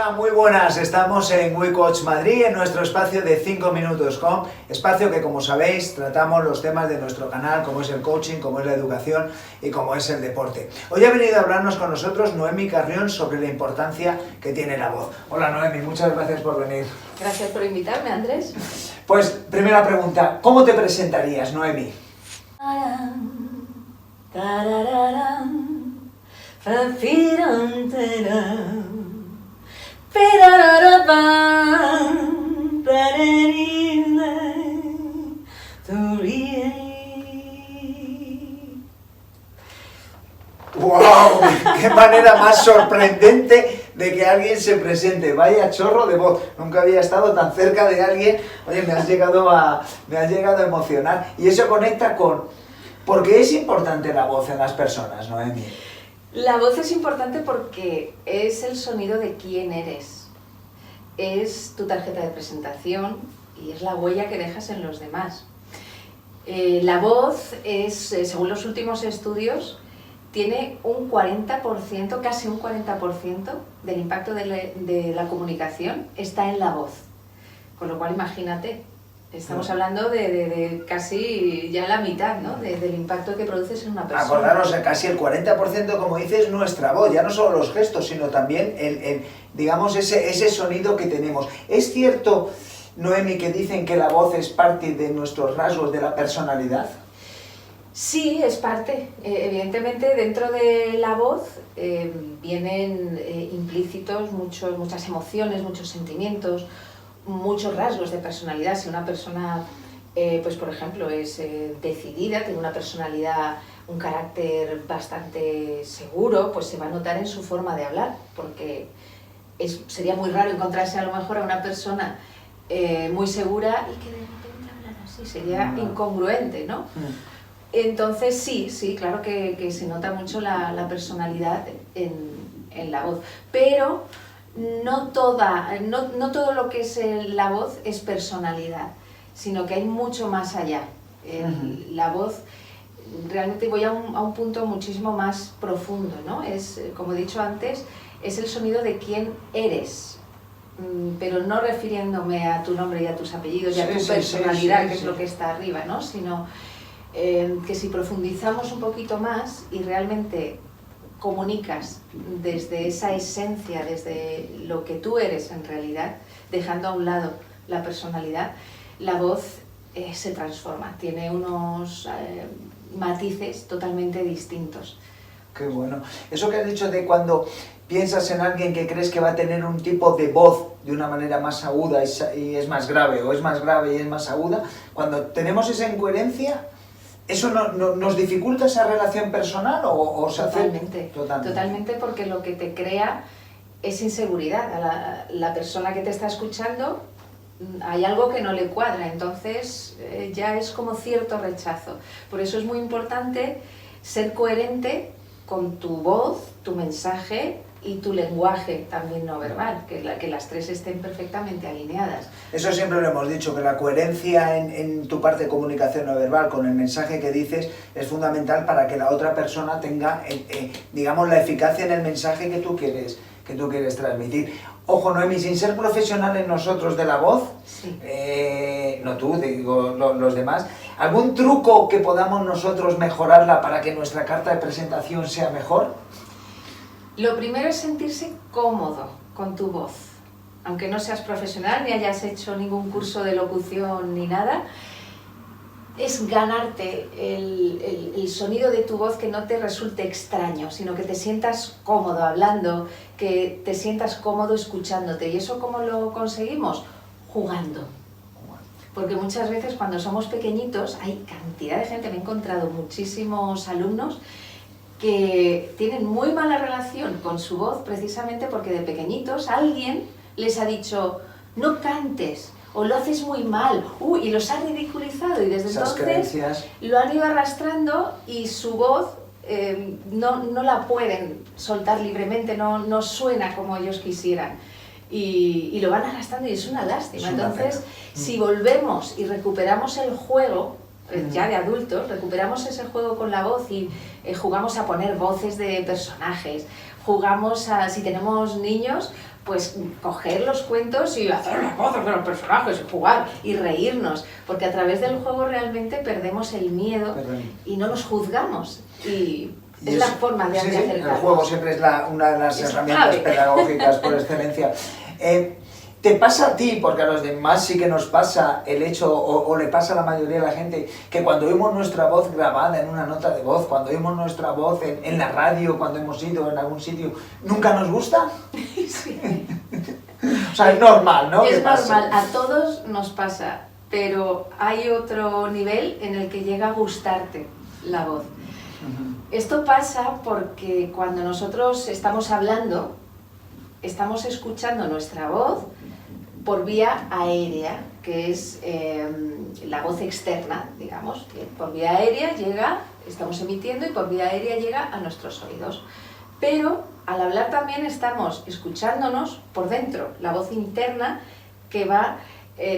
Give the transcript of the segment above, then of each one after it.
Hola, muy buenas. Estamos en WeCoach Madrid, en nuestro espacio de 5 minutos con espacio que, como sabéis, tratamos los temas de nuestro canal, como es el coaching, como es la educación y como es el deporte. Hoy ha venido a hablarnos con nosotros Noemi Carrión sobre la importancia que tiene la voz. Hola Noemi, muchas gracias por venir. Gracias por invitarme, Andrés. Pues, primera pregunta, ¿cómo te presentarías, Noemi? ¡Wow! ¡Qué manera más sorprendente de que alguien se presente! Vaya chorro de voz. Nunca había estado tan cerca de alguien. Oye, me has llegado a emocionar. Y eso conecta con... ¿Por qué es importante la voz en las personas, Noemi? La voz es importante porque es el sonido de quién eres. Es tu tarjeta de presentación y es la huella que dejas en los demás. La voz es, según los últimos estudios, tiene un 40%, casi un 40% del impacto de la comunicación está en la voz. Con lo cual, imagínate, estamos hablando de casi ya la mitad, ¿no? Del impacto que produces en una persona. Acordaros, casi el 40%, como dices, nuestra voz, ya no solo los gestos, sino también digamos, ese sonido que tenemos. ¿Es cierto, Noemi, que dicen que la voz es parte de nuestros rasgos de la personalidad? Sí, es parte. Evidentemente, dentro de la voz vienen implícitos muchas emociones, muchos sentimientos, muchos rasgos de personalidad. Si una persona, pues por ejemplo, es decidida, tiene una personalidad, un carácter bastante seguro, pues se va a notar en su forma de hablar, porque sería muy raro encontrarse a lo mejor a una persona muy segura y que de repente hablara así, sería incongruente, ¿no? Entonces sí, claro que se nota mucho la personalidad en la voz, pero no todo lo que es la voz es personalidad, sino que hay mucho más allá. La voz, realmente voy a un punto muchísimo más profundo, ¿no? Es, como he dicho antes, es el sonido de quién eres, pero no refiriéndome a tu nombre y a tus apellidos y a tu personalidad, que es lo que está arriba, ¿no? Sino que si profundizamos un poquito más y realmente comunicas desde esa esencia, desde lo que tú eres en realidad, dejando a un lado la personalidad, la voz se transforma, tiene unos matices totalmente distintos. Qué bueno. Eso que has dicho de cuando piensas en alguien que crees que va a tener un tipo de voz de una manera más aguda y es más grave, o es más grave y es más aguda, cuando tenemos esa incoherencia, ¿eso nos dificulta esa relación personal o se hace? Totalmente, porque lo que te crea es inseguridad. A la persona que te está escuchando hay algo que no le cuadra, entonces ya es como cierto rechazo. Por eso es muy importante ser coherente con tu voz, tu mensaje y tu lenguaje también no verbal, que las tres estén perfectamente alineadas. Eso siempre lo hemos dicho, que la coherencia en tu parte de comunicación no verbal con el mensaje que dices es fundamental para que la otra persona tenga, digamos, la eficacia en el mensaje que tú quieres transmitir. Ojo, Noemi, sin ser profesionales nosotros de la voz, sí. No tú, digo los demás, ¿algún truco que podamos nosotros mejorarla para que nuestra carta de presentación sea mejor? Lo primero es sentirse cómodo con tu voz. Aunque no seas profesional ni hayas hecho ningún curso de locución ni nada, es ganarte el sonido de tu voz, que no te resulte extraño, sino que te sientas cómodo hablando, que te sientas cómodo escuchándote. ¿Y eso cómo lo conseguimos? Jugando. Porque muchas veces cuando somos pequeñitos hay cantidad de gente, me he encontrado muchísimos alumnos que tienen muy mala relación con su voz precisamente porque de pequeñitos alguien les ha dicho no cantes o lo haces muy mal, y los ha ridiculizado, y desde esas entonces creencias lo han ido arrastrando y su voz no la pueden soltar libremente, no suena como ellos quisieran. Y lo van arrastrando y es una lástima. Entonces, si volvemos y recuperamos el juego, ya de adultos, recuperamos ese juego con la voz y jugamos a poner voces de personajes, jugamos a, si tenemos niños, pues coger los cuentos y hacer las voces de los personajes y jugar y reírnos, porque a través del juego realmente perdemos el miedo y no nos juzgamos. Y es la forma de acercarnos. El juego siempre es una de las herramientas pedagógicas por excelencia. ¿Te pasa a ti, porque a los demás sí que nos pasa el hecho, o le pasa a la mayoría de la gente, que cuando oímos nuestra voz grabada en una nota de voz, cuando oímos nuestra voz en la radio, cuando hemos ido en algún sitio, nunca nos gusta? Sí. O sea, es normal, ¿no? Es normal, a todos nos pasa, pero hay otro nivel en el que llega a gustarte la voz. Esto pasa porque cuando nosotros estamos hablando, estamos escuchando nuestra voz por vía aérea, que es la voz externa, digamos. Por vía aérea llega, estamos emitiendo y por vía aérea llega a nuestros oídos. Pero al hablar también estamos escuchándonos por dentro, la voz interna que va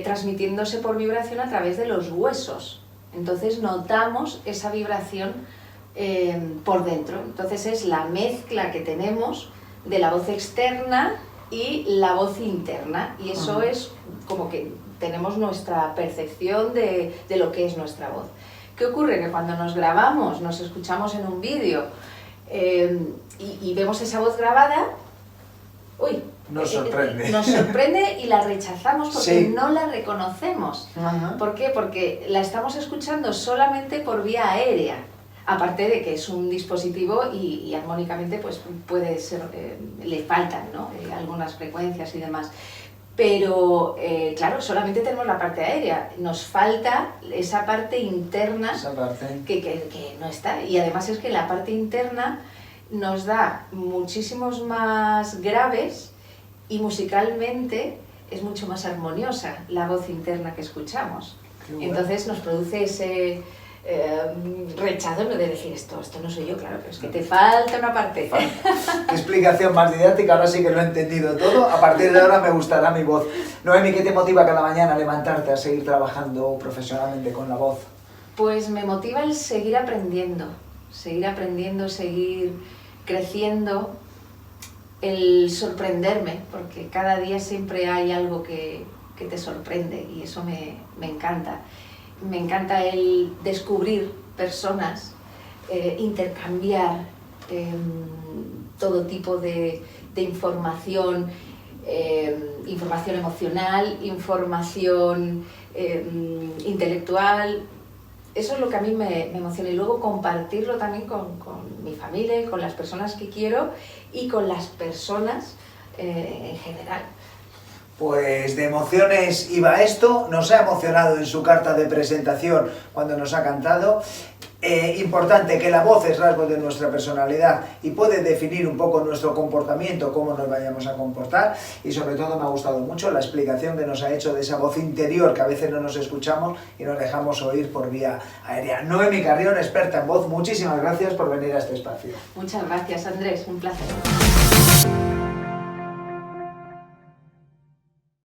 transmitiéndose por vibración a través de los huesos. Entonces notamos esa vibración por dentro. Entonces es la mezcla que tenemos de la voz externa y la voz interna, y eso es como que tenemos nuestra percepción de lo que es nuestra voz. ¿Qué ocurre? Que cuando nos grabamos, nos escuchamos en un vídeo y vemos esa voz grabada, nos sorprende. Nos sorprende y la rechazamos porque no la reconocemos. ¿Por qué? Porque la estamos escuchando solamente por vía aérea. Aparte de que es un dispositivo y armónicamente pues puede ser, le faltan, ¿no? Algunas frecuencias y demás. Pero claro, solamente tenemos la parte aérea, nos falta esa parte interna que no está. Y además es que la parte interna nos da muchísimos más graves y musicalmente es mucho más armoniosa la voz interna que escuchamos. Entonces nos produce ese rechazo de decir esto no soy yo, claro, pero es que te falta una parte. Qué explicación más didáctica, ahora sí que lo he entendido todo. A partir de ahora me gustará mi voz. Noemi, ¿qué te motiva cada mañana a levantarte a seguir trabajando profesionalmente con la voz? Pues me motiva el seguir aprendiendo, seguir creciendo, el sorprenderme, porque cada día siempre hay algo que te sorprende y eso me encanta. Me encanta el descubrir personas, intercambiar todo tipo de información, información emocional, información intelectual. Eso es lo que a mí me emociona, y luego compartirlo también con mi familia y con las personas que quiero y con las personas en general. Pues de emociones iba esto, nos ha emocionado en su carta de presentación cuando nos ha cantado. Importante que la voz es rasgo de nuestra personalidad y puede definir un poco nuestro comportamiento, cómo nos vayamos a comportar, y sobre todo me ha gustado mucho la explicación que nos ha hecho de esa voz interior que a veces no nos escuchamos y nos dejamos oír por vía aérea. Noemi Carrión, experta en voz, muchísimas gracias por venir a este espacio. Muchas gracias, Andrés, un placer.